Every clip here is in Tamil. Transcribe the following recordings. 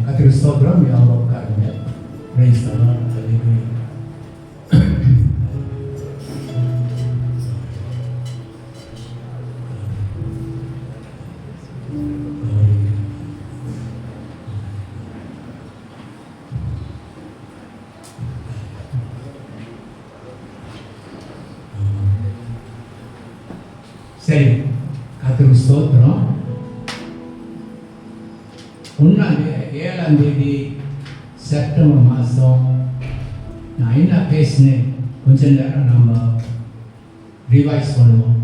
கர்த்தருக்கு ஸ்தோத்திரம். யாரும் உட்காருங்க. Praise the Lord. ஹல்லேலூயா. சரி, கர்த்தருக்கு ஸ்தோத்திரம். 7ஆம் தேதி செப்டம்பர் மாதம் நான் என்ன பேசினேன் கொஞ்ச நேரம் நம்ம ரிவைஸ் பண்ணுவோம்.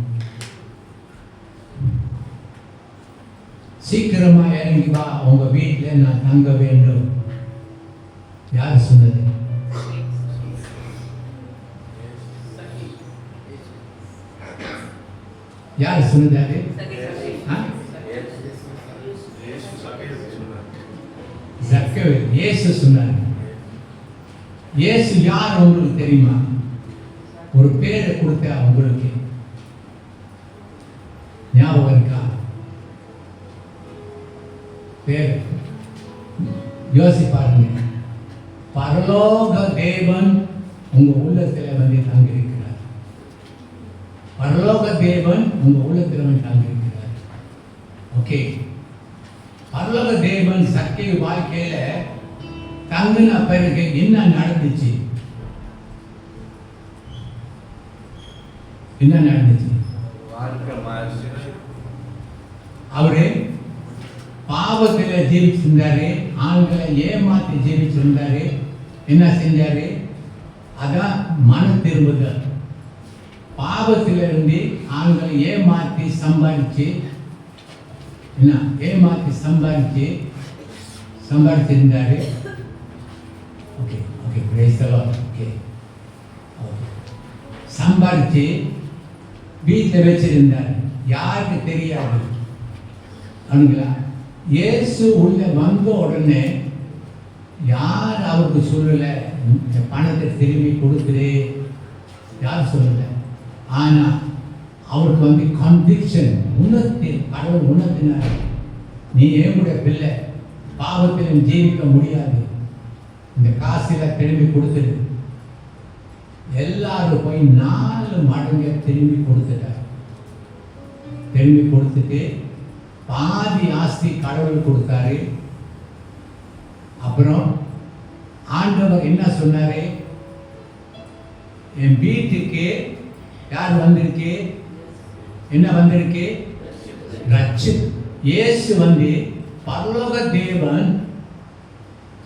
சீக்கிரமா இறங்கி வா, உங்க வீட்டில் நான் தங்க வேண்டும். யார் சொன்னது? யார் சொன்னது? இயேசு சொன்னார். இயேசு யார் உங்களுக்கு தெரியுமா? ஒரு பேரை கொடுத்த உங்களுக்கு ஞாபகம் இருக்கா? பேர் யோசிப்பாருங்க. பரலோக தேவன் உங்க உள்ளத்தில் வந்து தங்கியிருக்கிறார். பரலோக தேவன் உங்க உள்ளத்தில் வந்து தங்கியிருக்கிறார். ஓகே, பரலோக தேவன் சக்கேயு வாழ்க்கையில தங்கின பிறகு என்ன நடந்துச்சு? என்ன நடந்துச்சு? அவரு பாவத்துல ஜீவிச்சிருந்தாரு, ஆண்களை ஏமாத்தி ஜீவிச்சிருந்தாரு. என்ன செஞ்சாரு? அதான் மன திரும்புதல். பாவத்திலிருந்து ஆண்களை ஏமாத்தி சம்பாதிச்சு சம்பாதிச்சிருந்தாரு. Okay okay, praise the Lord. Okay, சம்பாதிச்சு வீட்டில் வச்சிருந்தாரு. யாருக்கு தெரியாது. அவங்களா இயேசு உள்ள வந்த உடனே யார் அவருக்கு சொல்லலை பணத்தை திரும்பி கொடுக்குது, யார் சொல்லலை. ஆனால் அவருக்கு வந்து கன்விக்ஷன் கடவுள் உணர்த்தினார். நீ என்னுடைய பிள்ளை, பாவத்திலும் ஜீவிக்க முடியாது, இந்த காசில் திரும்பி கொடுத்துரு. எல்லாரும் போய் 4 மடங்கு திரும்பி கொடுத்துட்டார். திரும்பி கொடுத்துட்டு பாதி ஆஸ்தி கடவுள் கொடுத்தாரு. அப்புறம் ஆண்டவர் என்ன சொன்னாரு? என் வீட்டுக்கு யார் வந்திருக்கு? என்ன வந்திருக்கு? இயேசு வந்து பரலோக தேவன்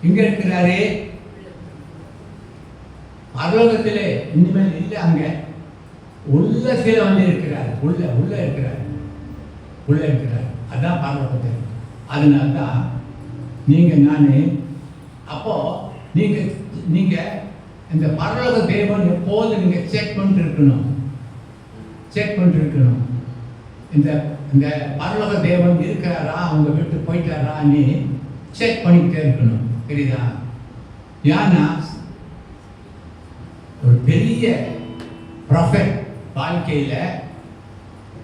இங்க இருக்கிறாரு. பரலோகத்திலே இனிமேல் இல்லை, அங்க உள்ளத்தில் வந்து இருக்கிறார். உள்ள இருக்கிறார். அதான் பரலோகத்தில். அதனால்தான் நான் அப்போ நீங்க இந்த பரலோக தேவன் எப்போது நீங்க செக் பண்ணிட்டு இருக்கணும். இந்த பரலோக தேவன் இருக்கிறாரா, அவங்க விட்டு போயிட்டாரா நீ செக் பண்ணிக்கிட்டே இருக்கணும். தெரியுதா? ஏன்னா ஒரு பெரிய ப்ராஃபெட் வாழ்க்கையில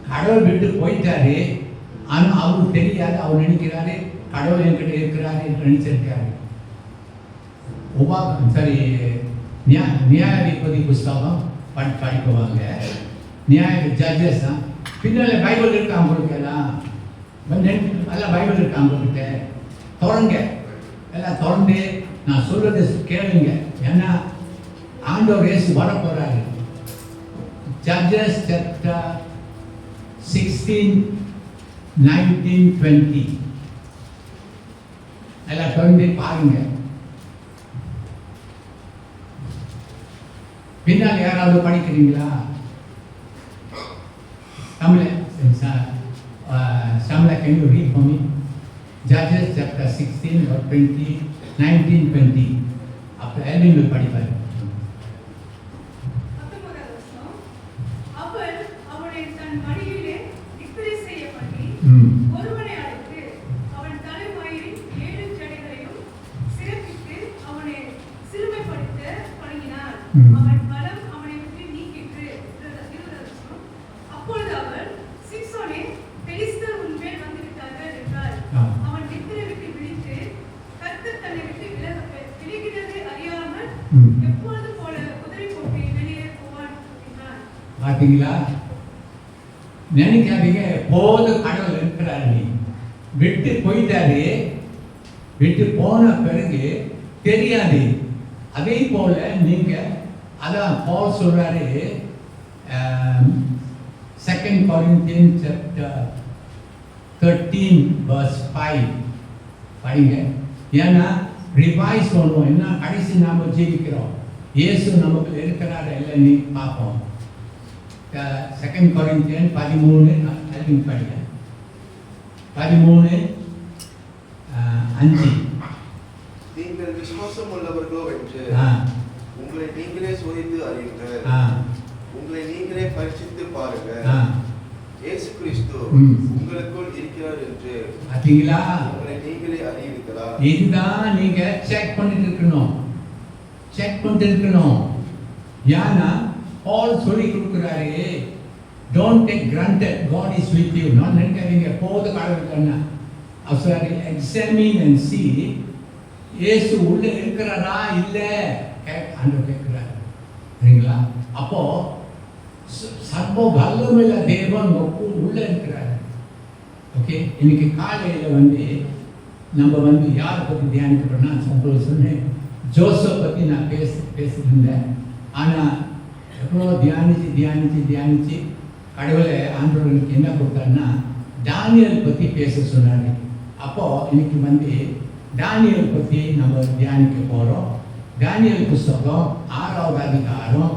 கடவுள் விட்டு போயிட்டாரு. ஆனால் அவருக்கு தெரியாது. அவர் நினைக்கிறாரு கடவுள் என்கிட்ட இருக்கிறாரு என்று நினைச்சிருக்காரு. சரி, நியாயாதிபதி புஸ்தகம் படிக்குவாங்க. ஜட்ஜஸ் தான் பின்னால் பைபிள் இருக்கு அவங்களுக்கு. எல்லாம் பைபிள் இருக்கு அவங்கக்கிட்ட. தொடங்க, எல்லாம் தொடர்ந்து நான் சொல்றது கேளுங்க. ஏன்னா ஆண்டவர் இயேசு வர போறாரு. ஜட்ஜஸ் சாப்டர் 16, 19, 20 எல்லாம் தொடர்ந்து பாருங்க. பின்னால் யாராவது படிக்கிறீங்களா? Shamla, can you read for me? Judges chapter 16 or 20, 19, 20. After Elvin will படிப்பார். ஒருவனை அழைத்து அவன் தலைமயிரின் 7 ஜடைகளையும் சிறப்பித்து அவனை சிறுமைப்படுத்த தொடங்கினார். அவன் பலம் அவனை விட்டு நீக்கிற்று. அப்பொழுது அவர் சிம்சோனே, பெலிஸ்தர் உன்மேல் வந்துவிட்டார்கள் என்றார். அவன் நித்திரை விட்டு விழித்து கர்த்தர் எப்பொழுது போல குதிரை போட்டு வெளியே போவான் என்றார். பார்த்தீங்களா? நினைக்காதீங்க போது கடவுள் இருக்கிறாரு, நீ விட்டு போயிட்டாரு, விட்டு போன பிறகு தெரியாது. அதே போல நீங்க அதான் பவுல் சொல்றாரு, 2 Corinthians chapter 13 verse 5 படிங்க. ஏன்னா ரிவைஸ் பண்ணுவோம், என்ன கடைசி நாம ஜீவிக்கிறோம், இயேசு நமக்கு இருக்கிறாரு இல்லைன்னு பார்ப்போம். 2 Corinthians 13 படிங்க, 13:5. நீங்கள் விசுவாசம் உள்ளவர்களோ என்று உங்களை நீங்களே சோதித்து அறியுங்கள், உங்களை நீங்களே பரிசித்து பாருங்க, இயேசு கிறிஸ்து உங்களுக்குள் இருக்கிறார் என்று பார்த்தீங்களா? உங்களை நீங்களே அறியுங்களா? இதுதான் நீங்க செக் பண்ணிட்டு இருக்கணும், செக் பண்ணிட்டு இருக்கணும். ஏன்னா பால் சொல்லி கொடுக்குறாரு, don't take granted God is with you. நான் நினைக்காதீங்க போது கடவுள் சாரி, எக்ஸாமின் அண்ட் சி இயேசு உள்ள இருக்கிறாரா இல்லை ஆண்டவர் கேட்கிறாரு, சரிங்களா? அப்போ சர்வ வல்லமையுள்ள தேவன் உள்ள இருக்கிறாரு. ஓகே, இன்னைக்கு காலையில் நம்ம யாரை பற்றி தியானிக்கிறோம்னா, உங்களுக்கு சொன்னேன் ஜோசப் பற்றி நான் பேசியிருந்தேன். ஆனால் எவ்வளோ தியானிச்சு கடவுளை ஆண்டவர்களுக்கு என்ன கொடுத்தாருன்னா தானியல் பற்றி பேச சொன்னார். அப்போது இன்னைக்கு தானியல் பற்றி நம்ம தியானிக்க போகிறோம். தானியல் புஸ்தகம் 6வது அதிகாரம்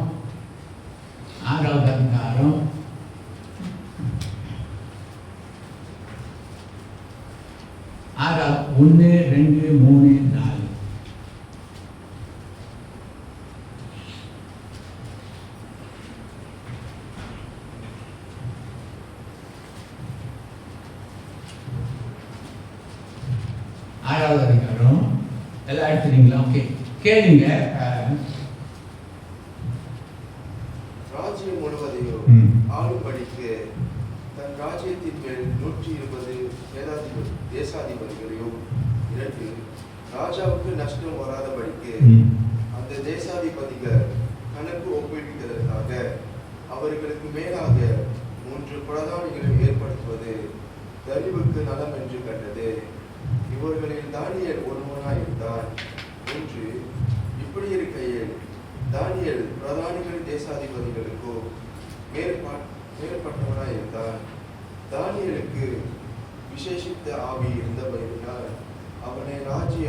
1, 2, 3, 4. ஆறாவது அதிகாரம் எல்லாம் எடுத்துறீங்களா? ஓகே, கேளுங்க. ராஜ்யம் முழுவதையும் ஆளும்படிக்கு தன் ராஜ்யத்தின் மேல் 120 தேசாதிபதிகளையும் இரண்டு ராஜாவுக்கு நஷ்டம் வராதபடிக்கு அந்த தேசாதிபதிகள் கணக்கு ஒப்பிடுவதற்காக அவர்களுக்கு மேலாக 3 பிரதானிகளை ஏற்படுத்துவது தரிவுக்கு நலம் என்று கண்டது. இவர்களில் தானியேல் ஒருவனாயிருந்தான். 1 இப்படி இருக்கையில் தானியேல் பிரதானிகளின் தேசாதிபதிகளுக்கு மேற்பட்டவனாயிருந்தான். தானியேலுக்கு விசேஷித்த ஆவி இருந்தபடியினால் அவனை ராஜ்ய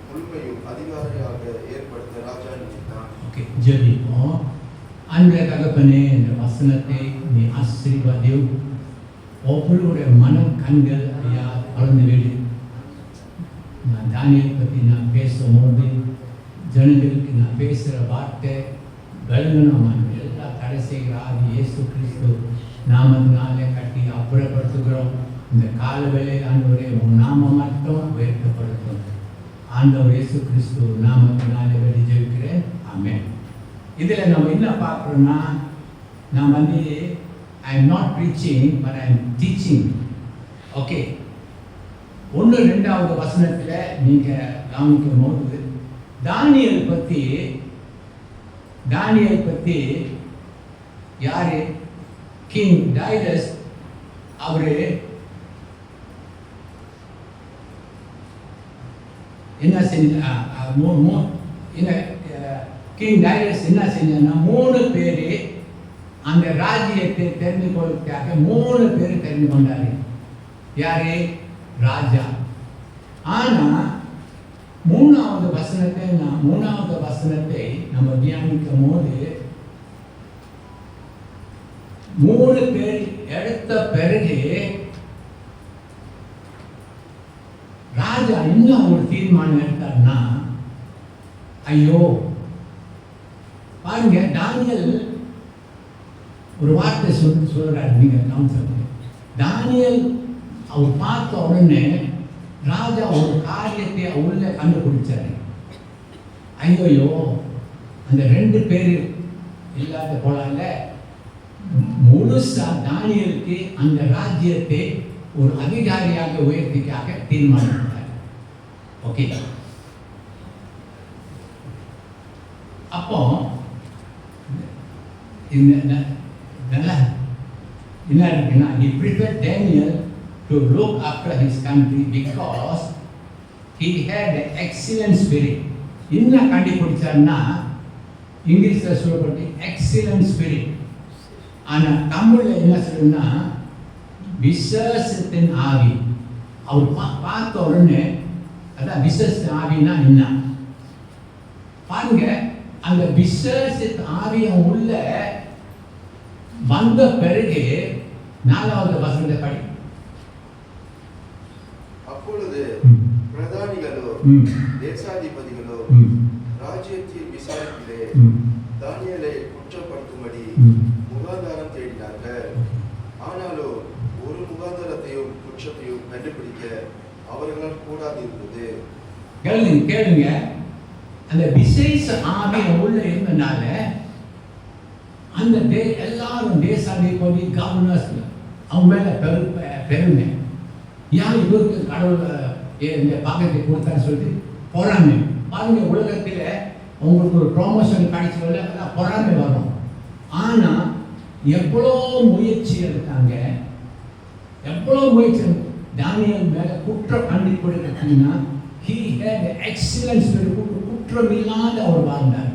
முழுமையும் அதிகாரியாக ஏற்படுத்த ராஜா நினைத்தான். ஓகே, ஜெபிப்போம். அன்பே தகப்பனே, இந்த வசனத்தை நீ ஆசீர்வதியும். ஒவ்வொருடைய மனம் கண்கள் ஐயா வளர்ந்து விடு. நான் தானியல் பற்றி நான் பேசும்போது ஜனங்களுக்கு நான் பேசுகிற வார்த்தை விளங்கணும். எல்லா தடை செய்கிற ஆதி இயேசு கிறிஸ்து நாமத்தினாலே கட்டி அப்புறப்படுத்துகிறோம். இந்த கால வேளையில் ஆண்டவரே உன் நாமம் மட்டும் உயர்த்தப்படுத்தும். ஆண்டவர் இயேசு கிறிஸ்து நாமத்தினாலே வெளி ஜெபிக்கிறேன். ஆமென். இதில் நம்ம என்ன பார்க்குறோன்னா, நான் I am not preaching but I am teaching. Okay, 1, 2வது வசனத்தில் நீங்கள் கவனிக்கும் போது தானியல் பற்றி யாரு? கிங் டைரஸ். அவரு என்ன செஞ்ச கிங் டைரஸ் என்ன செஞ்சான்னா 3 பேர் அந்த ராஜ்யத்தை தெரிந்து கொள்வதற்காக 3 பேர் தெரிந்து கொண்டாரு. யாரு? ராஜா. ஆனா 3வது வசனத்தை நம்ம தியானிக்கும் போது 3 பேர் எடுத்த பிறகு ராஜா இன்னும் ஒரு தீர்மானம் எடுத்தார்னா, ஐயோ பாருங்க, தானியல் ஒரு வார்த்தை சொல்றாரு. நீங்க கவனிச்சு, தானியல் அவர் பார்த்த உடனே ராஜா ஒரு காரியத்தை உள்ள கண்டுபிடிச்சாரு. ஐயோயோ, அந்த 2 பேர் இல்லாத போலால முழுசா தானியலுக்கு அந்த ராஜ்யத்தை ஒரு அதிகாரியாக உயர்த்திக்காக தீர்மானித்தார். ஓகே, அப்போ இந்த நல்லா என்ன இருக்குன்னா he prepared Daniel to look after his country because he had an excellent spirit. என்ன கண்டுபிடிச்சார்னா இங்கிலீஷ்ல சொல்லப்பட்டு எக்ஸலன்ட் ஸ்பிரிட். ஆனா தமிழ்ல என்ன சொல்லுன்னா விசேஷத்தின் ஆவி. அவர் பார்த்த உடனே அதான் விசேஷத்தின் ஆவினா என்ன பாருங்க. அந்த விசேஷத்தின் ஆவி உள்ள வந்த பிறகு 4வது வசனத்தை படி. அப்பொழுது பிரதானிகளோ தேசாதிபதிகளோ ராஜ்யத்தில் விசாரிப்பிலே தானியேலை குற்றப்படுத்தும்படி முகாந்தாரம் தேடினார்கள். ஆனாலும் ஒரு முகாந்தாரத்தையும் குற்றத்தையும் கண்டுபிடிக்க அவர்களால் கூடாதிருந்தது. கேளுங்க. அந்த விசேஷ ஆவி உள்ள இருந்தனால அந்த எல்லாரும் தேசாதிபதி கவர்னர்ஸ் அவங்க மேல பெருமை. ஏன் இவருக்கு கடவுள் இந்த பாக்கத்தை கொடுத்தான்னு சொல்லிட்டு பொறாமை. பாருங்க, உலகத்தில் உங்களுக்கு ஒரு ப்ரொமோஷன் கிடைச்சதில்ல பொறாமை வரும். ஆனால் எவ்வளோ முயற்சி எடுத்தாங்க, எவ்வளோ முயற்சி. தானியேல் மேலே குற்றம் கண்டுபிடிக்கிறதுனா he had excellence, குற்றமில்லாத அவர் வாழ்ந்தார்.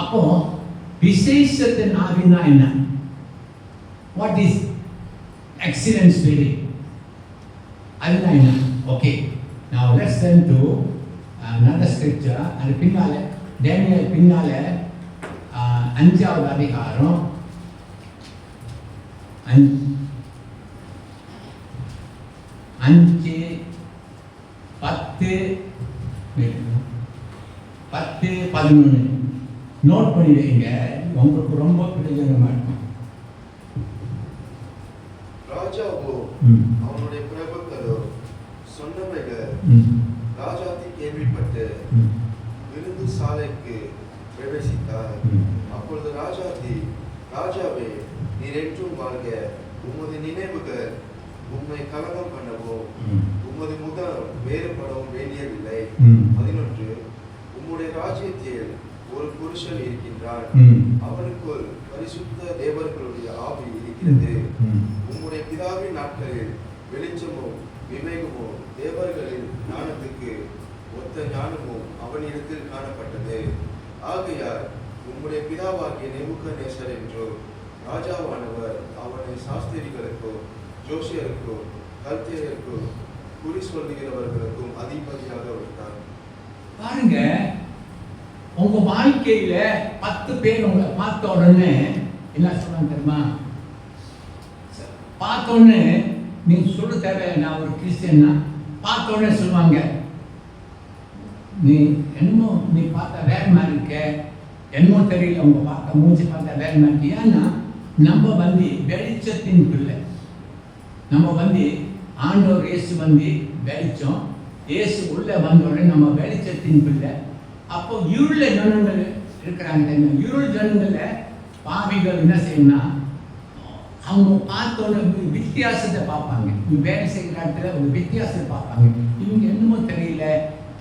அப்போ விசேஷத்தின் ஆவினா என்ன? What is excellent spirit? அதுனா என்ன? Okay, now let's turn to another scripture. அது பின்னால டேனியல் பின்னால 5வது அதிகாரம் 5 10 11 நோட் பண்ணி வைங்க, உங்களுக்கு ரொம்ப பிரயோஜனமா இருக்கும். ராஜாவோ அவனுடைய பிரபுக்களோ சொன்னவைகள் ராஜாத்தி கேள்விப்பட்டு விருந்து சாலைக்கு பிரவேசித்தார். அப்பொழுது ராஜாவே, நீர் என்றும் வாழ்க, உமது நினைவுகள் உம்மை கலகம் பண்ணவோ உமது முகம் வேறுபடவும் வேண்டியதில்லை. 11 உம்முடைய ராஜ்யத்தில் ஒரு புருஷன் இருக்கின்றான், அவனுக்குள் பரிசுத்த தேவர்களுடைய ஆவி இருக்கிறது. உம்முடைய பிதாவின் நாட்களில் வெளிச்சமும் விவேகமும் தேவர்களின் ஞானத்துக்கு ஒத்த ஞானமும் அவனிடத்தில் காணப்பட்டது. ஆகையால் உம்முடைய பிதாவாகிய நேபுகத்நேசர் என்றோ ராஜாவானவர் அவனை சாஸ்திரிகளுக்கோ ஜோசியருக்கோ கல்தேயருக்கோ குறி சொல்லுகிறவர்களுக்கும் அதிபதியாக வைத்தார். பாருங்க, உங்க வாழ்க்கையில 10 பேர் உங்களை பார்த்த உடனே என்ன சொல்றாங்க தெரியுமா? பார்த்த உடனே நீ சொல்ல தேவை, நான் ஒரு கிறிஸ்டியன்னா பார்த்த உடனே சொல்லுவாங்க, நீ என்னமோ நீ பார்த்தா வேற மாதிரி இருக்க, என்னமோ தெரியல, உங்க பார்த்த மூஞ்சி பார்த்தா வேற மாதிரி இருக்கு. ஏன்னா நம்ம வெளிச்சத்தின் பிள்ளை. நம்ம ஆண்டவர் இயேசு வெளிச்சம். இயேசு உள்ள வந்த உடனே நம்ம வெளிச்சத்தின் பிள்ளை. அப்போ இருள ஜனங்கள் இருக்கிறாங்க. இருள் ஜனங்கள்ல பாவிகள் என்ன செய்யணும்னா அவங்க பார்த்தோட வித்தியாசத்தை பார்ப்பாங்க. வேலை செய்கிற இடத்துல ஒரு வித்தியாசத்தை பார்ப்பாங்க. இவங்க என்னமோ தெரியல,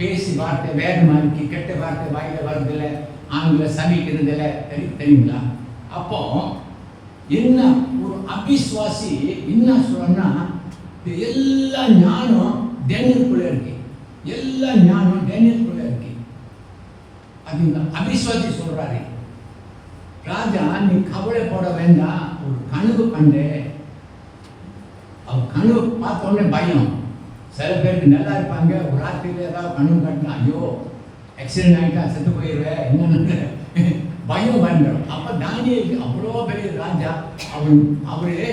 பேசி வார்த்தை வேற மாதிரி, கெட்ட வார்த்தை வாயில வருதில்லை, ஆங்கில சபிக்கிறதில்ல, தெரியுங்களா? அப்போ என்ன ஒரு அபிஸ்வாசி என்ன சொல்றன்னா, எல்லா ஞானம் டேனியலுக்குள்ள இருக்கு, எல்லா ஞானம் டேனியலுக்குள்ள இருக்கு. அது அபிஸ்வாசி சொல்றாரு, ராஜா நீ கவலைப்பட வேண்டாம், ஒரு கனவு கண்டே. அவர் கனவு பார்த்த உடனே பயம். சில பேருக்கு நல்லா இருப்பாங்க, ஒரு ராத்திரியில் ஏதாவது கனவு கட்டினா ஐயோ ஆக்சிடென்ட் ஆகிட்டா செத்து போயிடுவேன் என்னன்னு பயம் வந்துடும். அப்போ தானியேலுக்கு அவ்வளோ பெரிய ராஜா, அவரே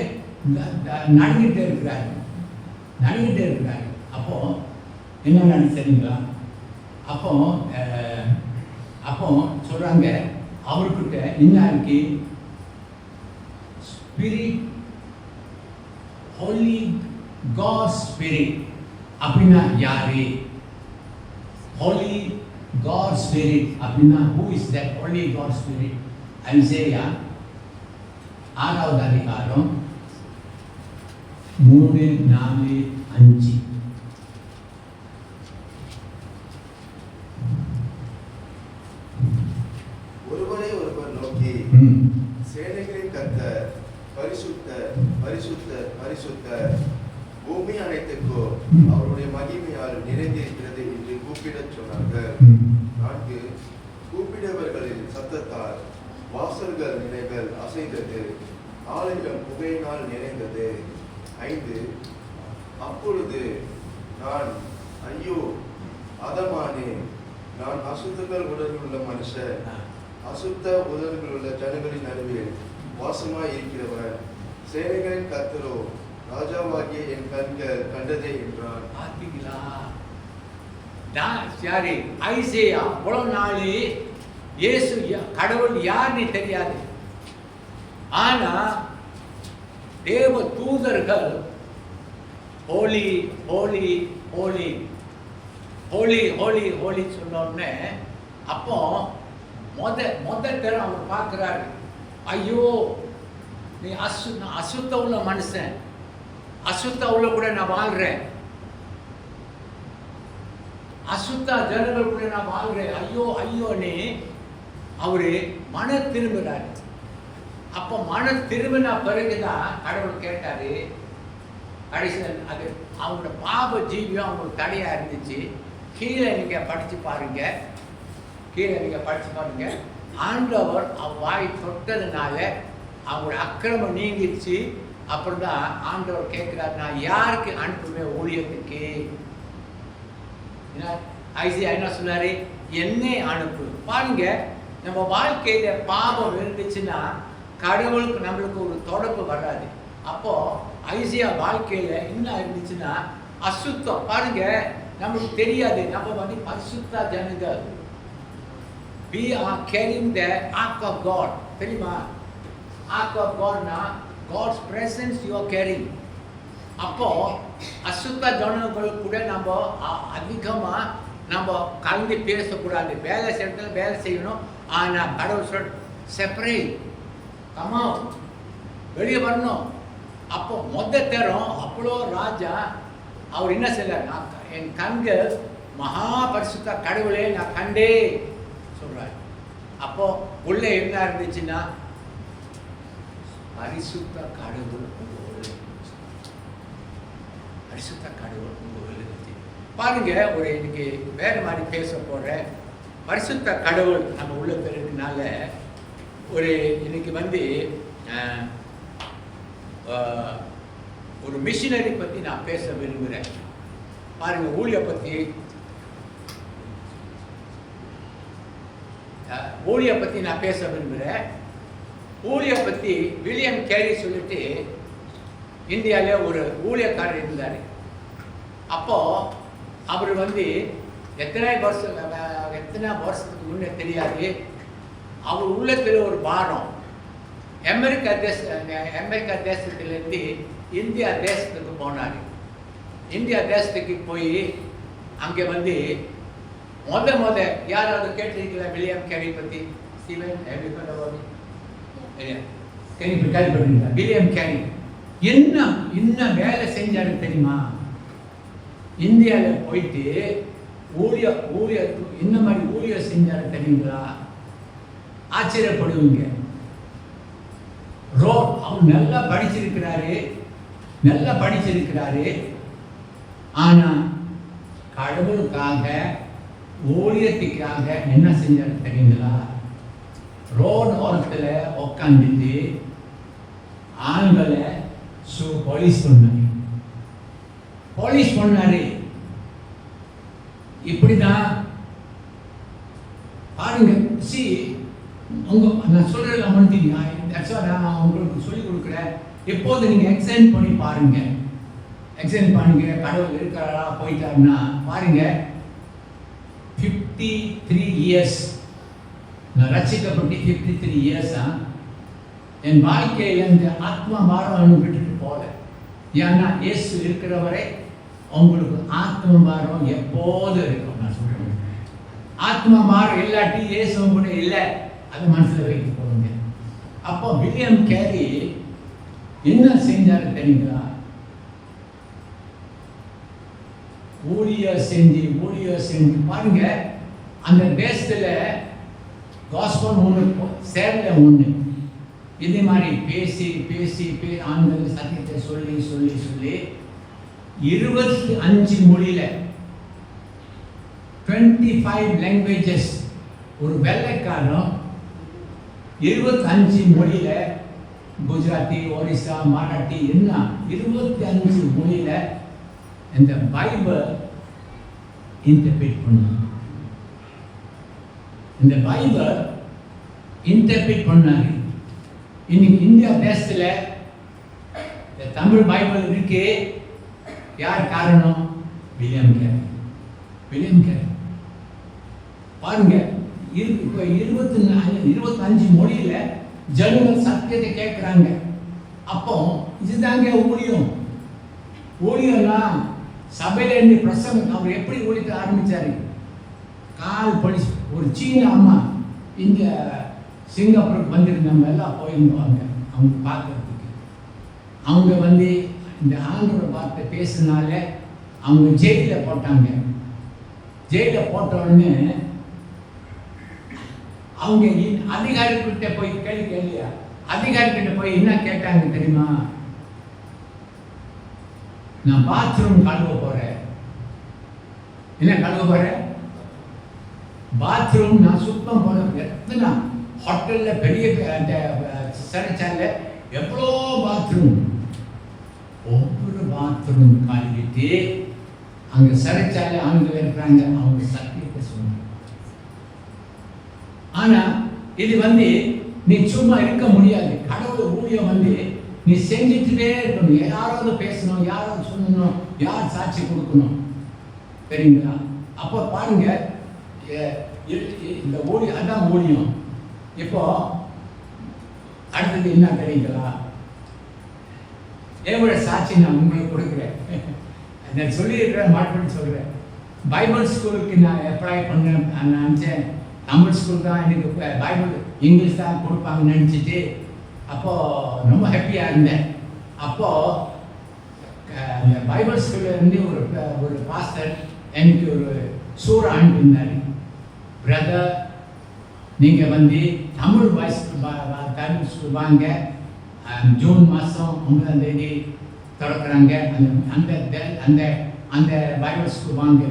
நடுங்கிட்டே இருக்கிறாரு. அப்போ என்ன நடந்து சரிங்களா? அப்போ சொல்றாங்க அவர்கிட்ட என்ன இருக்கு? Spirit, holy God spirit. அப்படின்னா யாரு? Holi God Spirit. அப்படின்னா who is that holy God Spirit? ஐசேயா 6வது அதிகாரம் 3, 4, 5. சேனைகளின் கர்த்தர் பரிசுத்தர் பரிசுத்தர் பரிசுத்தர், பூமி அனைத்துக்கும் அவருடைய மகிமையால் நிறைந்திருக்கிறது என்று கூப்பிடச் சொன்னார்கள். 4 கூப்பிடுபவர்களின் சத்தத்தால் வாசல்கள் நிலைகள் அசைந்தது, ஆலயம் புகையினால் நிறைந்தது. 5 அப்பொழுது நான் ஐயோ அதமானே, நான் அசுத்தங்கள் உடலில் உள்ள மனுஷர், அசுத்த உடல்கள் உள்ள ஜனங்களின் நடுவில் வாசமாய் இருக்கிறவர், சேனைகளின் கர்த்தரோ ராஜாவாகிய என் கண்கள் கண்டதே என்றான். பார்த்தீங்களா? சரி, ஐசேயா அவ்வளவு நாளே இயேசு கடவுள் யாருன்னு தெரியாது. ஆனா தேவ தூதர்கள் ஹோலி ஹோலி ஹோலி ஹோலி ஹோலி ஹோலி சொன்னோடனே அப்போ மொத தரம் அவர் பார்க்குறாரு, ஐயோ நீ அசுத்த உள்ள மனுஷன், அசுத்த உள்ள கூட நான் வாழ்றேன், அசுத்த ஜனங்கள் கூட நான் வாழ்றேன், ஐயோ ஐயோன்னு அவரு மன திரும்புறாரு. அப்போ மன திரும்பின பிறகுதான் கடவுள் கேட்டாரு, கடைசியில் அது அவங்களோட பாப ஜீவியம் அவங்களுக்கு தடையா இருந்துச்சு. கீழே நீங்க படிச்சு பாருங்க, கீழே நீங்க படிச்சு பாருங்க. ஆண்டவர் வாய் தொட்டதுனால அவங்களோட அக்கிரமம் நீங்கிடுச்சு. அப்புறம் தான் ஆண்டவர் கேட்கிறார், நான் யாருக்கு அனுப்புவேன் ஊழியத்துக்கு? ஐசியா என்ன சொன்னாரு, என்னை அனுப்பு. பாருங்க, நம்ம வாழ்க்கையில பாவம் இருந்துச்சுன்னா கடவுளுக்கு நம்மளுக்கு ஒரு தொடர்பு வராது. அப்போ ஐசியா வாழ்க்கையில என்ன இருந்துச்சுன்னா அசுத்தம். பாருங்க, நம்மளுக்கு தெரியாது, நம்ம வந்து பரிசுத்த ஜனங்கள். We are carrying the ark of God. தெரியுமா? ark of God னா God's presence you are carrying. அப்போ அசுத்த ஜனங்கள் கூட நம்ம அதிகமா நம்ம கலந்து பேசக்கூடாது. வேலை செய்யறதுல வேலை செய்யணும். ஆனா கடவுள் சொல் செப்பரேட், கமா வெளியே வரணும். அப்போ தரம் அப்போ ராஜா அவர் என்ன செய்யறார், என் கண்கள் மகா பரிசுத்த கடவுளே நான் கண்டே சொல்றாரு. அப்போ உள்ள என்ன இருந்துச்சுன்னா பரிசுத்த கடவுள், பரிசுத்த கடவுள் இருந்துச்சு. பாருங்க, ஒரு இன்னைக்கு வேற மாதிரி பேச போறேன். பரிசுத்த கடவுள் நம்ம உள்ள இருக்கிறதுனால ஒரு இன்னைக்கு வந்து ஒரு மிஷினரி பத்தி நான் பேச விரும்புகிறேன். பாருங்க, ஊழிய பத்தி நான் பேச விரும்புகிறேன். ஊழிய பத்தி வில்லியம் கேரி சொல்லிட்டு இந்தியாவில ஒரு ஊழியக்காரர் இருந்தார். அப்போ அவர் வந்து எத்தனை வருஷத்துக்கு முன்னே தெரியாது, அவர் உள்ளத்தில் ஒரு பாரம். அமெரிக்கா தேசத்திலிருந்து இந்தியா தேசத்துக்கு போனார். இந்தியா தேசத்துக்கு போய் அங்கே வந்து யாராவது கேட்டிருக்கீங்களா வில்லியம் கேரி பத்தி? வில்லியம் கேரி என்ன வேலை செஞ்சாரு தெரியுமா? இந்தியாவில் போயிட்டு ஊழியர் என்ன மாதிரி ஊழியர் செஞ்சாரு தெரியுங்களா? ஆச்சரியப்படுவீங்க. அவர் நல்லா படிச்சிருக்கிறாரு. ஆனா கடவுளுக்காக ஊழியத்துக்காக என்ன செஞ்சாரு தெரியுங்களா? ரோடு ஓரத்துல உட்காந்துட்டு ஆண்களை போலீஸ் பண்ணாரு. இப்படிதான் பாருங்க. நான் சொல்றது நான் உங்களுக்கு சொல்லிக் கொடுக்குறேன். எப்போது நீங்க எக்ஸாம் பண்ணி பாருங்க, கடவுள் இருக்கிறாரா போயிட்டாருன்னா பாருங்க. 53 இயர்ஸ் நான் ரட்சிக்கப்பட்டு 53 இயர்ஸா என் வாழ்க்கையை அந்த ஆத்மா பாரம் விட்டுட்டு போல. ஏன்னா இயேசு இருக்கிற வரை உங்களுக்கு ஆத்ம பாரம் எப்போது இருக்கும். நான் சொல்றேன், ஆத்மா பாரம் இல்லாட்டி இயேசு கூட இல்லை, அது மனசுல வைத்து போடுங்க. அப்போ வில்லியம் கேரி என்ன செஞ்சாரு தெரியுங்களா? ஊழியர் செஞ்சு பாருங்க. அந்த தேசத்துல காஸ்பல் ஒன்று சேரல. இதே மாதிரி பேசி பேசி ஆண்கள் சத்தியத்தை சொல்லி சொல்லி சொல்லி 25 மொழியில 25 லாங்குவேஜஸ் ஒரு வெள்ளைக்காரன் 25 மொழியில குஜராத்தி, ஒரிசா, மராட்டி என்ன 25 மொழியில இந்த பைபிள் இன்டர்பிரேட் பண்ணாங்க. இந்த பைபிள் இன்டர்பிரேட் பண்ணாங்க. இன்னைக்கு இந்தியா தேசத்துல தமிழ் பைபிள் இருக்கு. யார் காரணம்? William carry. பாருங்க, இப்போ 25 மொழியில ஜனங்கள் சத்தியத்தை கேட்கிறாங்க. அப்போ இதுதாங்க ஊழியம்னா சபையில இருந்து பிரசங்கம். அவர் எப்படி ஊழியத்தை ஆரம்பிச்சாரு? கால் படி ஒரு சீன அம்மா இங்க சிங்கப்பூருக்கு வந்திருந்தாங்க, எல்லாம் போயிருந்தாங்க அவங்க பார்க்கறதுக்கு. அவங்க வந்து இந்த ஆண்டோட வார்த்தை பேசினால அவங்க ஜெயிலில் போட்டாங்க. ஜெயிலில் போட்ட உடனே அவங்க அதிகாரிகிட்ட போய் கேள்வியா அதிகாரிகிட்ட போய் என்ன கேட்டாங்க தெரியுமா? நான் பாத்ரூம் கழுவ போறேன். என்ன கழுவ போறேன்? பாத்ரூம் நான் சுத்தம் போன. எத்தனை ஹோட்டல்ல பெரிய அந்த சிறைச்சாலை எவ்வளோ பாத்ரூம், ஒவ்வொரு பாத்ரூம் கழுவிட்டு அங்க சிறைச்சாலை ஆண்கள் இருக்கிறாங்க. அவங்க சத்தியத்தை சொன்னாங்க. ஆனா இது வந்து நீ சும்மா இருக்க முடியாது. கடவுள் ஊழியம் வந்து நீ செஞ்சுட்டே இருக்கணும். யாராவது பேசணும், யாராவது சொல்லணும், யார் சாட்சி கொடுக்கணும், சரிங்களா? அப்போ பாருங்க, இந்த ஊழியம் அதான் ஊழியம். இப்போ அடுத்தது என்ன தெரியுங்களா? எவ்வளோ சாட்சி நான் உங்களுக்கு கொடுக்குறேன். நான் சொல்லியிருக்கிறேன், மாற்றி சொல்கிறேன். பைபிள் ஸ்கூலுக்கு நான் அப்ளை பண்ணேன். நான் நினச்சேன் தமிழ் ஸ்கூல் தான் எனக்கு பைபிள் இங்கிலீஷ் தான் கொடுப்பாங்கன்னு நினச்சிட்டு அப்போது ரொம்ப ஹாப்பியாக இருந்தேன். அப்போது அந்த பைபிள் ஸ்கூலில் இருந்து ஒரு பாஸ்டர் எனக்கு ஒரு சூறா அனுப்பியிருந்தார். பிரதர், நீங்கள் வந்து தமிழ் தமிழ் ஸ்கூல் வாங்க, ஜூன் மாதம் 9ஆம் தேதி திறக்கிறாங்க, அந்த அந்த அந்த பைபிள் ஸ்கூல் வாங்க.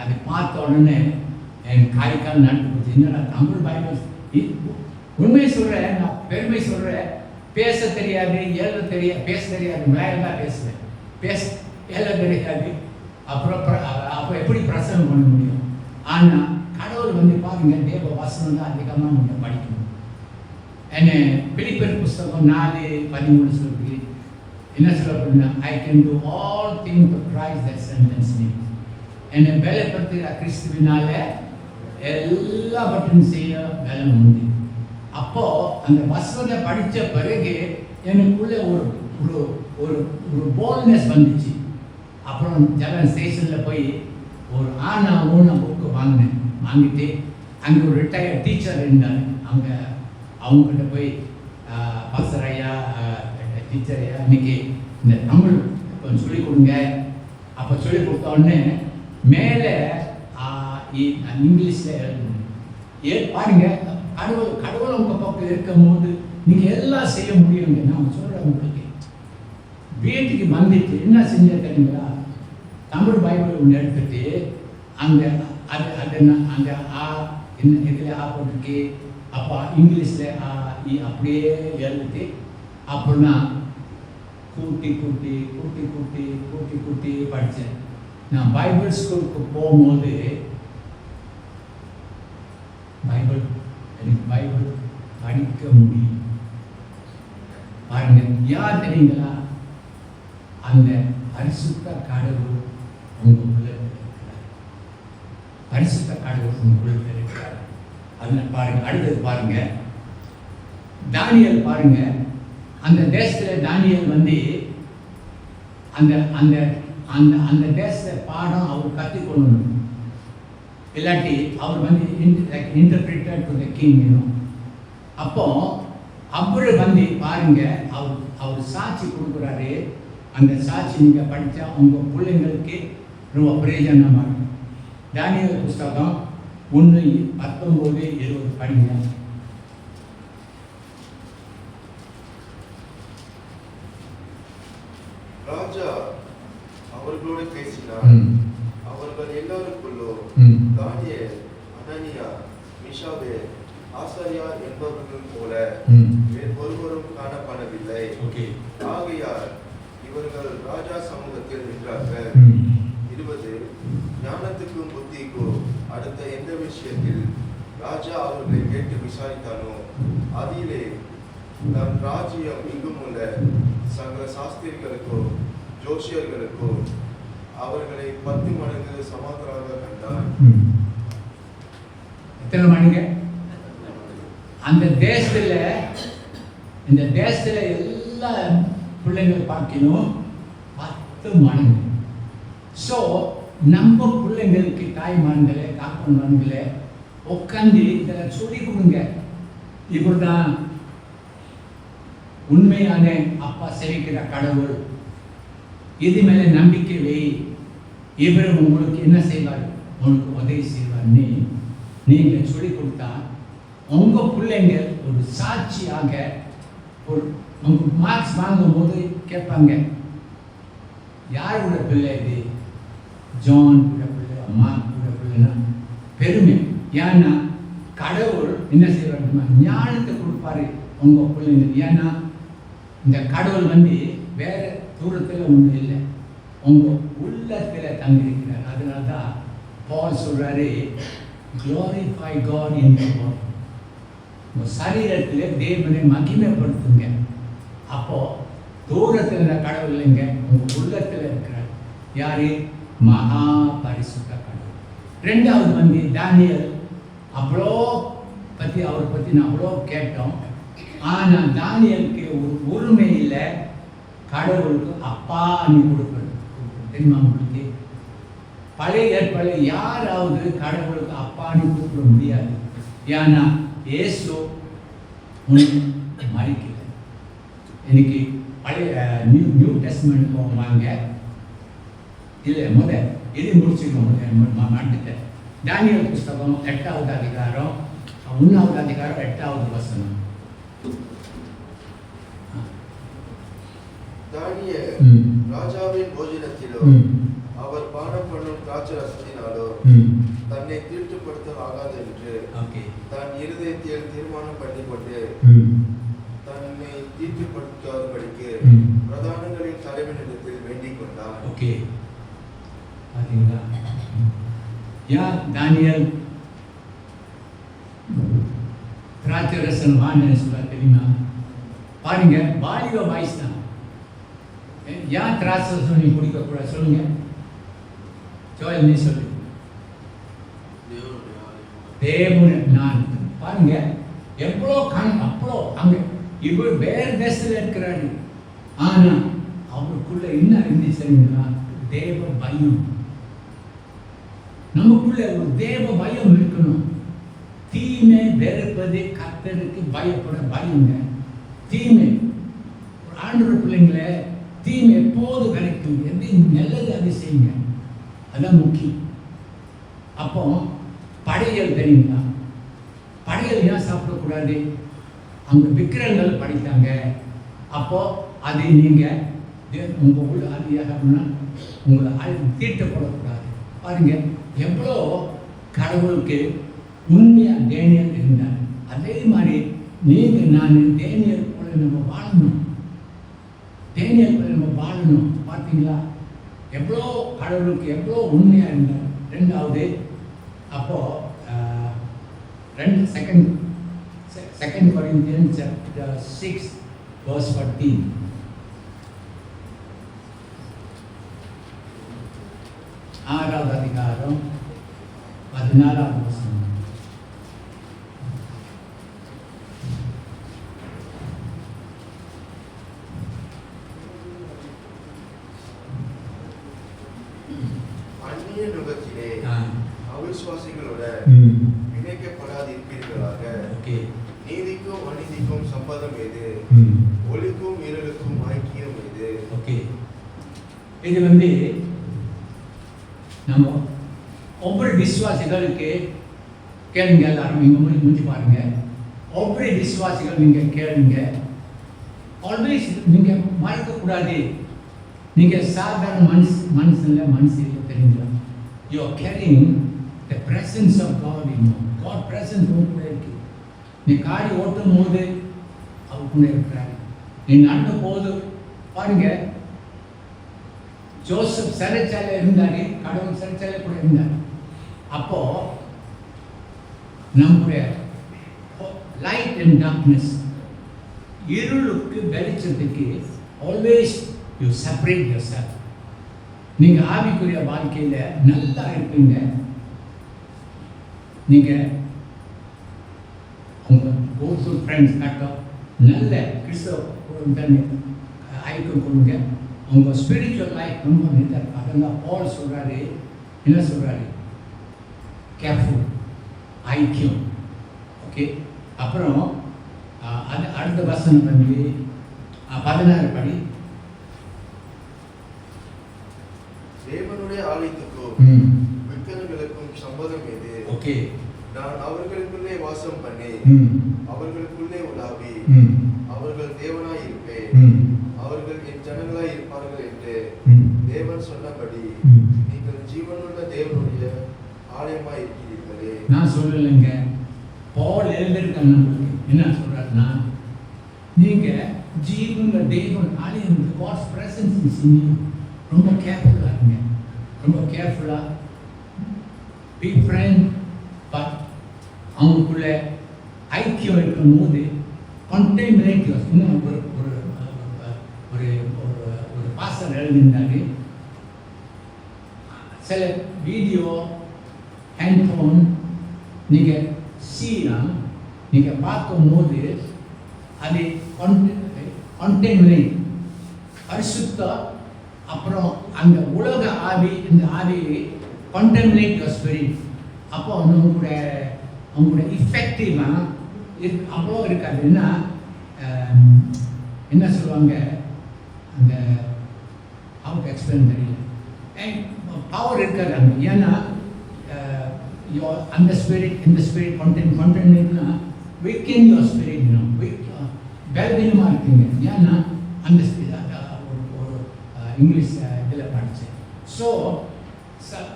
அதை பார்த்த உடனே என் காய்க்கால் நடந்து போச்சு. என்னடா தமிழ் பைபிள்! உண்மையை சொல்கிறேன், நான் பெருமை சொல்கிறேன். பேச தெரியாது, எழுத தெரியாது. பேச தெரியாது, மலையாளம் தான் பேசுவேன். எழுத தெரியாது. அப்போ எப்படி பிரசங்கம் பண்ண முடியும்? ஆனால் கடவுள் வந்து பாருங்க, தேவ வசனம் தான் அதிகமாக நீங்கள் படிக்கணும். என்ன பிலிப்பியர் புஸ்தகம் 4:13 சொல்லுது. என்ன சொல்ல? I can do all things through Christ that strengthens me. என்னை பலப்படுத்துகிற கிறிஸ்துவினால எல்லாவற்றையும் செய்ய பலம் உண்டு. அப்போ அந்த வசனத்தை படித்த பிறகு எனக்குள்ள ஒரு போல்ட்னஸ் வந்துச்சு. அப்புறம் ஜெகன் ஸ்டேஷனில் போய் ஒரு ஆனா ஊனா புக்கு வாங்கிட்டு அங்கே ஒரு ரிட்டையர்ட் டீச்சர் இருந்தாங்க. அவங்ககிட்ட போய் பாஸ்டர் ஐயா, டீச்சர் ஐயா, இன்னைக்கு இந்த தமிழ் கொஞ்சம் சொல்லிக் கொடுங்க. அப்போ சொல்லிக் கொடுத்த உடனே மேலே இங்கிலீஷில் எழுதணும். பாருங்க, கடவுள் உங்கள் பக்கம் இருக்கும் போது நீங்கள் எல்லாம் செய்ய முடியுங்க. நான் சொல்கிறேன் உங்களுக்கு. வீட்டுக்கு வந்துட்டு என்ன செஞ்ச தெரியுங்களா? தமிழ் பைபிள் ஒன்று எடுத்துட்டு அங்கே அந்த இதில் போட்டுருக்கு. அப்போ இங்கிலீஷில் அப்படியே எழுதிட்டு அப்படின்னா கூட்டி படித்தேன். நான் பைபிள் ஸ்கூலுக்கு போகும்போது எனக்கு பைபிள் படிக்க முடியும். பாருங்க, யார் தெரியுங்களா? அந்த பரிசுத்த கடவுள் உங்களுக்குள்ள இருக்கிறார். பரிசுத்த கடவுள் உங்களுக்குள்ள இருக்கிறார். அதனால் பாருங்க, அடுத்தது பாருங்க, தானியேல் பாருங்க. அந்த தேசத்தில் தானியேல் வந்து அந்த அந்த அந்த அந்த தேச பாடம் அவர் கற்றுக்கொள்ளணும். இல்லாட்டி அவர் வந்து இன்டர்பிரிட்டட் டு த கிங். அப்போ அவர் வந்து பாருங்க, அவர் சாட்சி கொடுக்குறாரு. அந்த சாட்சி நீங்கள் படித்தா உங்கள் பிள்ளைங்களுக்கு ரொம்ப பிரயோஜனமாக இருக்கும். தானியேல் புஸ்தகம் 1:19-20 படிங்க. அடுத்த எந்த விஷயத்தில் ராஜா அவர்களை கேட்டு விசாரித்தானோ அதிலே தன் ராஜ்யம் எங்கும் உள்ள சகல சாஸ்திரிகளுக்கோ ஜோசியர்களுக்கோ அவர்களை 10 மடங்கு சமாந்தராக கண்டார். எத்தனை மடங்கு? அந்த தேசத்துல, இந்த தேசத்துல எல்லா பிள்ளைங்களை பார்க்கணும் 10 மடங்கு. ஸோ நம்ம பிள்ளைங்களுக்கு தாய்மார்களே காப்பன்மார்களே உட்காந்து இதில் சொல்லி கொடுங்க. இப்படிதான் உண்மையான அப்பா சேவிக்கிற கடவுள், இது மேலே நம்பிக்கை வை, இவர் உங்களுக்கு என்ன செய்வார், உங்களுக்கு உதவி செய்வார்னு நீங்கள் சொல்லி கொடுத்தா உங்கள் பிள்ளைங்க ஒரு சாட்சியாக ஒரு மார்க்ஸ் வாங்கும் போது கேட்பாங்க, யாரோட பிள்ளை இது, ஜான் கூட பிள்ளை, அம்மா கூட பிள்ளைன்னா பெருமை. ஏன்னா கடவுள் என்ன செய்வாருன்னா ஞானத்தை கொடுப்பாரு உங்கள் பிள்ளைங்க. ஏன்னா இந்த கடவுள் வந்து வேற தூரத்தில் ஒன்றும் இல்லை, உங்கள் உள்ளத்தில் தங்கியிருக்கிறார். அதனால தான் பால் சொல்றாரு, glorify God in your body. உங்கள் சரீரத்தில் தேவனை மகிமைப்படுத்துங்க. அப்போ தூரத்தில் கடவுள் இல்லைங்க, உங்கள் உள்ளத்தில் இருக்கிறார். யாரு? மகா பரிசுத்த கடவுள். ரெண்டாவது வந்து தானியேல், அவ்வளோ பற்றி அவரை பற்றி நான் அவ்வளோ கேட்டோம். ஆனால் தானியேலுக்கு ஒரு உரிமை இல்லை கடவுளுக்கு அப்பா நீ கொடுக்கணும். தெரியுமா உங்களுக்கு? பழைய ஏற்பாடு யாராவது கடவுளுக்கு அப்பா நீ கூப்பிட முடியாது. ஏன்னா இயேசு மறிக்கல. இன்னைக்கு பழைய நியூ டெஸ்ட்மெண்ட் போவாங்க இல்லை, இது முடிச்சுக்கோங்க மாட்டுட்டேன். தானியேல் புஸ்தகம் 8வது அதிகாரம் 1வது அதிகாரம் 8வது வசனம். தானியேல் ராஜாவின் போஜனத்திலோ அவர் பானம் பண்ணும் திராட்சை ரசத்தினாலோ தன்னை தீட்டுப்படுத்த ஆகாது என்று தன் இருதயத்தில் தீர்மானம் பண்ணிக்கொண்டு தன்னை தீட்டுப்படுத்தாதபடிக்கு பிரதானங்களின் தலைவனிடத்தில் வேண்டிக் கொண்டார். ஓகே, பாத்தீங்களா? தானியேல் திராட்சை ரசம் வான்னு சொல்ல தெரியுமா? பாருங்க, வாலிப வயசு தான். ஏன் திராட்சை ரசம் நீ குடிக்கக்கூடாது சொல்லுங்க? ஜோயல் நீ சொல்லு. தேவன் நான் பாருங்க எவ்வளோ அவ்வளோ அங்கே இவர் வேற தேசத்தில் இருக்கிறாரு. ஆனா அவருக்குள்ள என்ன இருந்துச்சுன்னா தேவ பயம். நமக்குள்ள ஒரு தேவ பயம் இருக்கணும். தீமை வெறுப்பது கர்த்தருக்கு பயப்பட பயங்க. தீமை ஆண்டவர் பிள்ளைங்களை தீமை எப்போது கிடைக்கும், எது நல்லது அது செய்யுங்க, அதான் முக்கியம். அப்போ படையல் தெரியுங்களா? படையல் ஏன் சாப்பிடக்கூடாது? அங்கே விக்கிரங்கள் படித்தாங்க. அப்போ அது நீங்கள் உங்கள் உள்ள அதிகம்னா உங்களை தீட்டப்படக்கூடாது. பாருங்க எவ்வளோ கடவுளுக்கு உண்மையாக தேனியல் இருந்தார். அதே மாதிரி நீங்கள் நான் தேனியல் போல நம்ம வாழணும். தேனியல் போல நம்ம வாழணும். பார்த்தீங்களா எவ்வளோ கடவுளுக்கு எவ்வளோ உண்மையாக இருந்தார். ரெண்டாவது அப்போ செகண்ட் கொரிந்தியன்ஸ் chapter 6 verse 14. ஆறாவது அதிகாரம் 14வது வசனம். அந்நிய நுகத்திலே அவிசுவாசிகளோட இணைக்கப்படாதிருப்பீர்களாக. நீதிக்கும் அநீதிக்கும் சம்பந்தம் எது? ஒளிக்கும் இருளுக்கும் ஐக்கியம் எது? ஓகே, இது வந்து நம்ம ஒவ்வொரு விசுவாசிகளுக்கு கேளுங்க. எல்லாரும் இங்கே முடிஞ்சு பாருங்க. ஒவ்வொரு விசுவாசிகள் நீங்கள் கேளுங்க. ஆல்வேஸ் நீங்கள் மறக்கக்கூடாது. நீங்கள் சாதாரண மனுஷன் தெரியுங்களா? You are carrying the presence of God in you. God presence கூட இருக்கு. நீ காரி ஓட்டும் போது அவர் கூட இருக்கிறாரு. நீ நடந்த போது பாருங்க, ஜோசப் சிறைச்சாலை இருந்தாரு, கடவுள் சிறைச்சாலை கூட இருந்தார். அப்போ நம்முடைய லைட் அண்ட் டார்க்னஸ், இருளுக்கு வெளிச்சத்துக்கு always you separate your self. நீங்கள் ஆவிக்குரிய வாழ்க்கையில் நல்லா இருப்பீங்க. நீங்கள் உங்கள் கோசு ஃப்ரெண்ட்ஸ் கட்டம் நல்ல கிறிஸ்தவ ஐக்கியம் கொடுங்க. உங்கள் ஸ்பிரிச்சுவல் லைஃப் ரொம்ப நிறுத்த. அதெல்லாம் பால் சொல்கிறாரு, என்ன சொல்கிறாரு? கேர்ஃபுல், ஐக்கியம். ஓகே, அப்புறம் அது அடுத்த வசனம் வந்து 16 படி. தேவனுடைய ஆலயத்துக்கும் விக்கிரகங்களுக்கும் சம்பந்தம் எது? ஓகே, நான் அவர்களுக்குள்ளே வாசம் பண்ணி அவர்களுக்குள்ளே உலாவி அவர்கள் தேவனாய் இருப்பேன், அவர்கள் என் ஜனங்களாய் இருப்பார்கள் என்று தேவன் சொன்னபடி நீங்கள் ஜீவனுள்ள தேவனுடைய ஆலயமாய் இருக்கிறீர்களே. நான் சொல்லலைங்க, பால் எழுதிருக்காங்க. என்ன சொல்றாருன்னா, நீங்க ஜீவனுள்ள தேவன் ஆலயம், God's presence is in you. ரொம்ப கேர்ஃபுல்லா இருங்க, ரொம்ப கேர்ஃபுல்லா பி ஃப்ரெண்ட். பட் அவங்களுக்குள்ள ஐக்கியம் இருக்கும் போது கண்டெமினேட். இன்னும் ஒரு ஒரு ஒரு ஒரு பாஸ்டர் எழுதியிருந்தாரு, சில வீடியோ ஹேண்ட்ஃபோன் நீங்கள் நீங்கள் பார்க்கும்போது அது கண்டெமினேட், பரிசுத்த, அப்புறம் அந்த உலக ஆவி, இந்த ஆவி கண்டெமினேட் யுவர் ஸ்பிரிட். அப்போ அவங்களோட இஃபெக்டிவாக அவ்வளோ இருக்காது. என்ன சொல்லுவாங்க, அந்த அவங்க எக்ஸ்பிளைன் தெரியல, பவர் இருக்காது அங்கே. ஏன்னா அந்த ஸ்பிரிட், இந்த ஸ்பிரிட் கண்டெமினேட்னா வீக்கெண்ட் யுவர் ஸ்பிரிட், பலவீனமாக இருக்கீங்க. ஏன்னா அந்த ஒரு இங்கிலீஷ் இதில் படித்தேன். ஸோ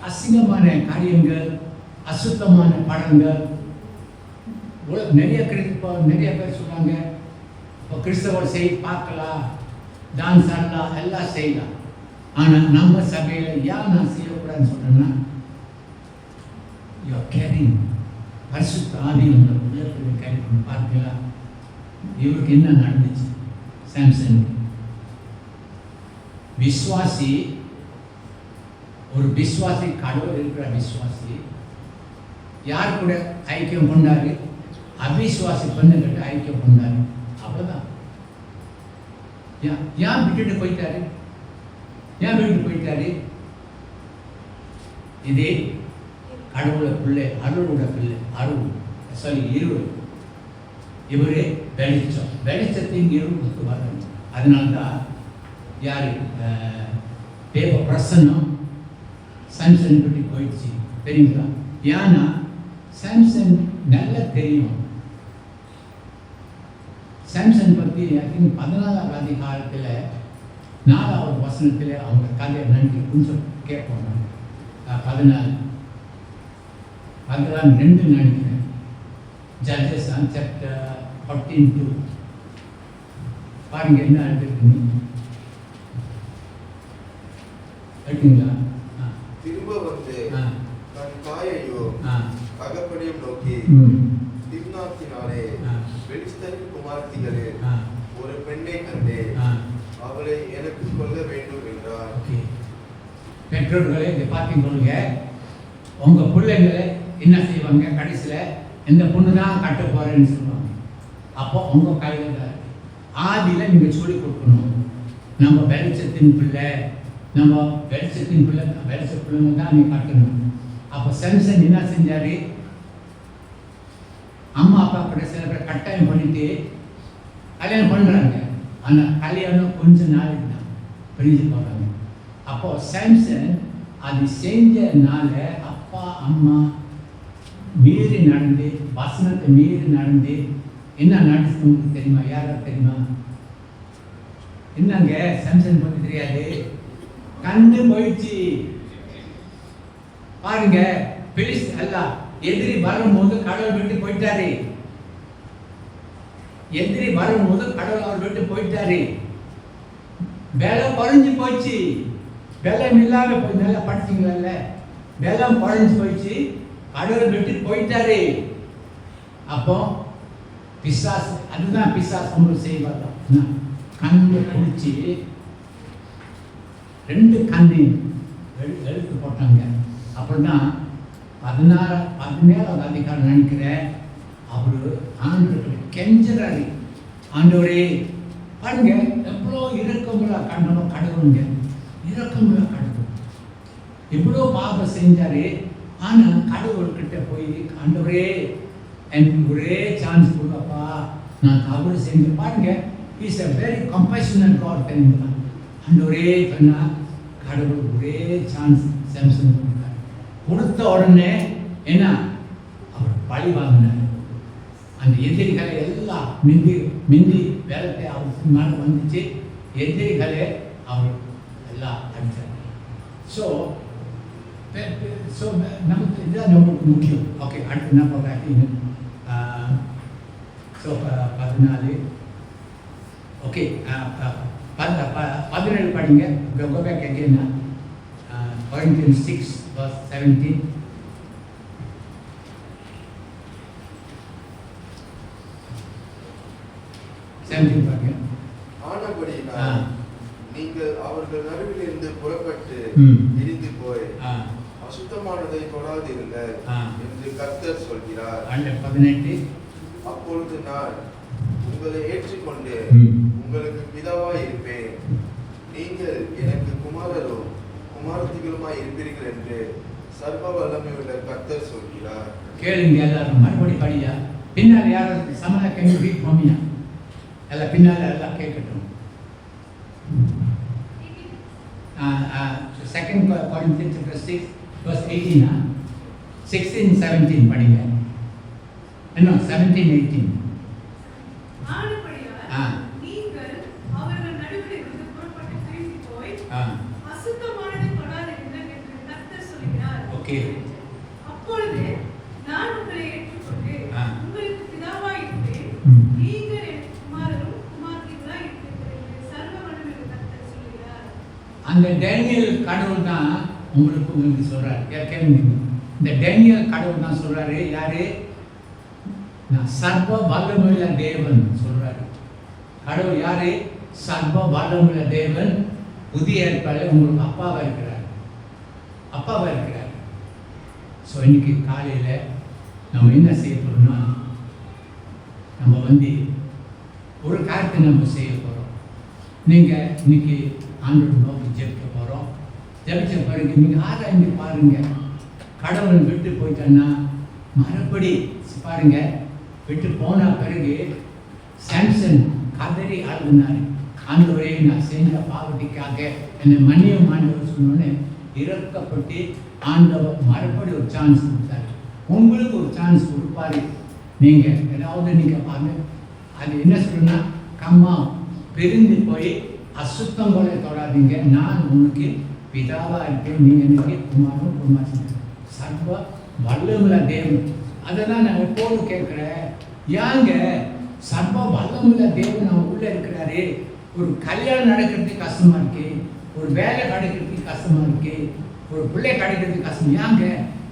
அசிங்கமான காரியங்கள், அசுத்தமான படங்கள் நிறைய பேர் சொல்கிறாங்க. இப்போ கிறிஸ்தவர் பார்க்கலாம், டான்ஸ் ஆடலாம், எல்லாம் செய்யலாம். ஆனால் நம்ம சபையில் ஏன் நான் செய்யக்கூடாதுன்னு சொன்னேன்னா, யூ ஆர் கேரிங் பரிசுத்த ஆவி உங்களை உள்ளத்தில் கேரி பண்ணி பார்க்கலாம். இவருக்கு என்ன நடந்துச்சு? சாம்சன் விஸ்வாசி, ஒரு விஸ்வாசி, கடவுள் இருக்கிற விஸ்வாசி யார் கூட ஐக்கியம் கொண்டாரு? அவிஸ்வாசி பெண்ணுகிட்ட ஐக்கியம் கொண்டாரு. அவ்வளோதான். ஏன் விட்டுட்டு போயிட்டாரு? ஏன் விட்டுட்டு போயிட்டாரு? இதே கடவுளை பிள்ளை, அருளோட பிள்ளை, இருள். இவரே வெளிச்சம், வெளிச்சத்தின் இருளுக்கு வரணும். அதனால்தான் யாரு தேவ பிரசன்னம் சாம்சன் பற்றி போயிடுச்சு, தெரியுங்களா? ஏன்னா சாம்சன் நல்லா தெரியும். சாம்சன் பற்றி 14ஆம் அதிகாரத்தில் 4வது வசனத்தில் அவங்க கதையை நன்றி கொஞ்சம் கேட்போம். 14 அதெல்லாம் 2 நினைக்கிறேன். ஜட்ஜஸ் சாப்டர் 14:2 பாருங்க என்ன எழுதிருக்குன்னு. கேட்டீங்களா? திரும்ப வந்து தன் தாயையோ தகப்பனையும் நோக்கி, திம்னாத்தினாலே பெலிஸ்தரின் குமாரத்திகளே ஒரு பெண்ணை கண்டே, அவளை எனக்கு கொல்ல வேண்டும் என்றார். பெற்றோர்களே இதை பார்த்தீங்க, உங்க பிள்ளைங்களை என்ன செய்வாங்க? கடைசியில் இந்த பொண்ணு தான் கட்ட போறேன்னு சொல்லுவாங்க. அப்போ உங்க கையில் தான் ஆதியில் நீங்கள் சொல்லிக் கொடுக்கணும். நம்ம வெளிச்சத்தின் பிள்ளை, நம்ம வெளிச்சத்தின் பிள்ளை, வெளிச்ச பிள்ளைங்க தான் நீ கட்டணும். அப்போ சாம்சன் என்ன செஞ்சாரு? அம்மா அப்பா கூட சில பேர் கட்டாயம் பண்ணிட்டு கல்யாணம் பண்ணுறாங்க. ஆனால் கல்யாணம் கொஞ்ச நாளைக்கு தான் பிரிஞ்சு போகிறாங்க. அப்போ சாம்சன் அது செஞ்சனால அப்பா அம்மா மீறி நடந்து, வசனத்தை மீறி நடந்து என்ன நடந்துச்சு உங்களுக்கு தெரியுமா? யாராவது தெரியுமா? என்னங்க சாம்சன் பற்றி தெரியாது, கண்ணு போயிடுச்சு. பாருங்க, பெலிஸ்தர் அல்ல, எதிரி வரும்போது கடவுள் விட்டு போயிட்டாரு. எதிரி வரும்போது கடவுள் அவர் விட்டு போயிட்டாரு. பலம் குறைஞ்சு போச்சு. பலம் இல்லாம போய் நல்லா படிச்சீங்களா? பலம் குறைஞ்சு போயிடுச்சு, கடவுள் விட்டு போயிட்டாரு. அப்போ பிசாசு, அதுதான் பிசாசு உங்களுக்கு செய்வாங்க. கண்ணை குடிச்சு 2 கண்ணையும் எழுத்து போட்டாங்க. அப்படின்னா 17வது அதிகாரம் நினைக்கிறேன். அவரு ஆண்டவரை கெஞ்சறாரு, ஆண்டவரே பாருங்க எவ்வளோ இரக்கமுள்ள கண்டனம் கடவுளுங்க, இரக்கமுள்ள கடவுள். எவ்வளோ பாவம் செஞ்சாரு, ஆனால் கடவுள்கிட்ட போய் ஆண்டவரே எனக்கு ஒரே சான்ஸ் கொடுப்பா, நான் தவறு செஞ்சு பாருங்க. Is a very compassionate God. தெரியுங்களா? ஆண்டவரே சொன்னா கடவுள் ஒரே சான்ஸ் சாம்சன் கொடுத்தாரு. கொடுத்த உடனே என்ன, அவர் பழி வாங்கினார். அந்த எதிரிகளை எல்லாம் மிந்தி வேலத்தை அவர் மேலே வந்துச்சு. எதிரிகளே அவர் எல்லாம் அடித்தார். ஸோ நமக்கு இதுதான் நம்மளுக்கு முக்கியம். ஓகே, அடுத்து என்ன பண்ணுறாங்க? ஸோ 14 ஓகே 17 படிங்க. Go back again. Corinthians 6 verse 17. 17 பாருங்க. ஆனபடியினால் நீங்கள் அவர்கள் நடுவிலிருந்து புறப்பட்டு இடிந்து போய் அசுத்தமானதை தொடாதிருங்கள் என்று கர்த்தர் சொல்கிறார். 18 அப்பொழுது நான் உங்களை ஏற்றுக்கொண்டு உங்களுக்கு பிதாவாய் இருப்பேன், நீங்கள் எனக்கு குமாரரும் குமாரத்திகளுமாய் இருப்பீர்கள் என்று சர்வ வல்லமையுள்ள கர்த்தர் சொல்கிறார். கேளுங்க எல்லாரும், மறுபடி படியா. பின்னால் யாராவது சமண கண்ணி வீட் மம்மியா எல்லாம் பின்னால் எல்லாம் கேட்கட்டும். 2 Corinthians 6 verse 18. 16-17 படிங்க. என்ன 17-18. நீங்கள் அவர்கள் நடுவிலிருந்து புறப்பட்டு திரும்பி போய் அசுத்தமானதை தொடாதிருங்கள் என்று கர்த்தர் சொல்கிறார். ஓகே. அப்பொழுது நான் உங்களை ஏற்றுக்கொண்டு உங்களுக்கு பிதாவாய் இருப்பேன், நீங்கள் எனக்கு குமாரரும் குமாரத்திகளாய் இருப்பீர்கள் என்று சர்வ வல்லமையுள்ள கர்த்தர் சொல்கிறார். அந்த டேனியல் கடவுள் தான் உங்களுக்கு சொல்றாரு. கேளுங்க, இந்த டேனியல் கடவுள் தான் சொல்றாரு. யாரு? நான் சர்வ வல்லமையுள்ள தேவன் சொல்றாரு. கடவுள் யாரு? சர்வ வல்லமையுள்ள தேவன். புதிய ஏற்பாடு உங்களுக்கு அப்பாவா இருக்கிறார், அப்பாவா இருக்கிறார். ஸோ இன்னைக்கு காலையில் நம்ம என்ன செய்ய போறோம்னா, நம்ம ஒரு காரியத்தை நம்ம செய்ய போகிறோம். நீங்கள் இன்னைக்கு ஆண்டவரை நோக்கி ஜெபிக்க போகிறோம். ஜெபிச்ச பிறகு நீங்கள் ஆராய்ந்து பாருங்க. கடவுள் விட்டு போயிட்டேன்னா மறுபடி பாருங்க. விட்டு போன பிறகு சாம்சன் கதறி அழுதினார், ஆண்டவரே நான் செஞ்ச பாவத்திற்காக என்னை மன்னியும் ஆண்டவர் சொன்னோன்னே இறக்கப்பட்டு ஆண்டவர் மறுபடி ஒரு சான்ஸ் கொடுத்தாரு. உங்களுக்கு ஒரு சான்ஸ் கொடுப்பாரு. நீங்கள் ஏதாவது நீங்கள் பாருங்க. அது என்ன சொல்லுன்னா, கம்மா பிரிந்து போய் அசுத்தம் போல தொடாதீங்க, நான் உனக்கு பிதாவாக இருக்கேன், நீங்கள் எனக்கு குமாரும் குமாரி. சர்வ வல்லமுள்ள தேவன். அதை தான் நான் எப்போது கேட்குறேன். ஏங்க சர்வ வல்லமுள்ள தேவன் அவன் உள்ளே இருக்கிறாரு. ஒரு கல்யாணம் நடக்கிறதுக்கு கஷ்டமாக இருக்கு, ஒரு வேலை கிடைக்கிறதுக்கு கஷ்டமாக இருக்கு, ஒரு பிள்ளை கிடைக்கிறதுக்கு கஷ்டம். ஏங்க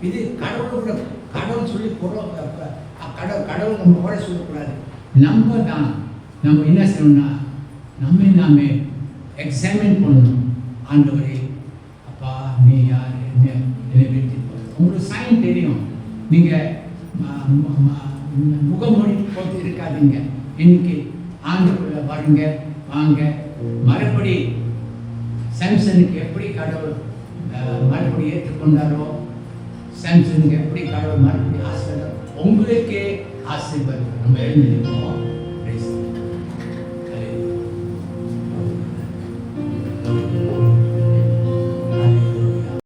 இது கடவுளோட கடவுள் சொல்லி கடவுள் நம்ம கூட சொல்லக்கூடாது. நம்ம தான் நம்ம என்ன செய்யணும்னா, நாமே எக்ஸாமின் பண்ணணும். ஆண்டவரே அப்பா நீ யார், என்னை வெற்றி உங்களுக்கு சைன் தெரியும். நீங்கள் முகமொழி போட்டு இருக்காதீங்க. இன்னைக்கு ஆண்டுக்குள்ள வாங்க மறுபடி சாம்சனுக்கு எப்படி கடவுள் மறுபடி ஏற்றுக்கொண்டாரோ, சாம்சனுக்கு எப்படி கடவுள் மறுபடி ஆசீர்வாதம், உங்களுக்கே ஆசீர்வாதம். நம்ம எழுந்திருக்கோம்.